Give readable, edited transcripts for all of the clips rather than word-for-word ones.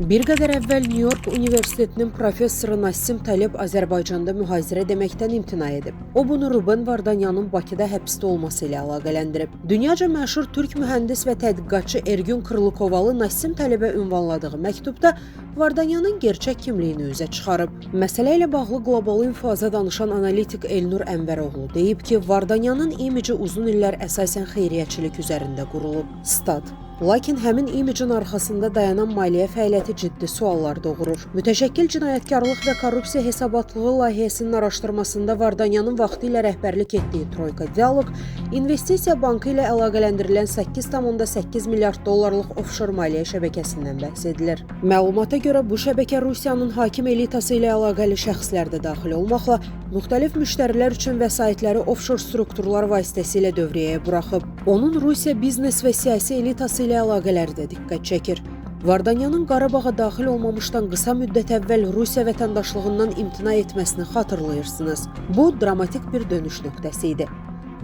Bir qədər əvvəl New York Universitetinin professoru Nassim Taleb Azərbaycanda mühazirə deməkdən imtina edib. O bunu Ruben Vardanyanın Bakıda həbsdə olması ilə əlaqələndirib. Dünyaca məşhur türk mühəndis və tədqiqatçı Ergün Krlıkovalı Nassim Talebə ünvanladığı məktubda Vardanyanın gerçək kimliyini üzə çıxarıb. Məsələ ilə bağlı Qlobal Infoza danışan analitik Elnur Ənvəroğlu deyib ki, Vardanyanın imici uzun illər əsasən xeyriyyəçilik üzərində qurulub. Stat. Lakin həmin imicin arxasında dayanan maliyyə fəaliyyəti ciddi suallar doğurur. Mütəşəkkil cinayətkarlıq və korrupsiya hesabatlığı layihəsinin araşdırmasında Vardanyanın vaxtilə rəhbərlik etdiyi Troika Dialoq, investisiya bankı ilə əlaqələndirilən 8,8 milyard dollarlıq ofşor maliyyə şəbəkəsindən bəhs edilir. Məlumata görə bu şəbəkə Rusiyanın hakim elitası ilə əlaqəli şəxslər də daxil olmaqla, müxtəlif müştərilər üçün vəsaitləri ofşor strukturlar vasitəsilə dövriyyəyə buraxıb. Onun Rusiya biznes və siyasi elitası ilə əlaqələri də diqqət çəkir. Vardanyanın Qarabağa daxil olmamışdan qısa müddət əvvəl Rusiya vətəndaşlığından imtina etməsini xatırlayırsınız. Bu, dramatik bir dönüş nöqtəsi idi.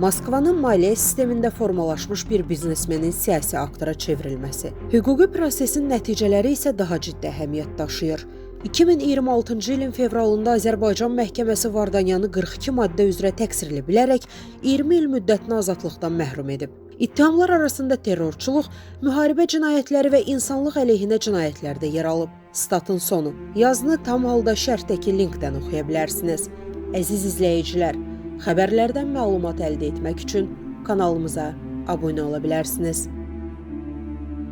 Moskvanın maliyyə sistemində formalaşmış bir biznesmenin siyasi aktora çevrilməsi. Hüquqi prosesin nəticələri isə daha ciddi əhəmiyyət daşıyır. 2026-cı ilin fevralında Azərbaycan məhkəməsi Vardanyanı 42 maddə üzrə təqsirli bilərək 20 il müddətinə azadlıqdan məhrum edib. İttihamlar arasında terrorçuluq, müharibə cinayətləri və insanlıq əleyhinə cinayətlər də yer alıb. Statın sonu. Yazını tam halda şərhdəki linkdən oxuya bilərsiniz. Əziz izləyicilər, xəbərlərdən məlumat əldə etmək üçün kanalımıza abunə ola bilərsiniz.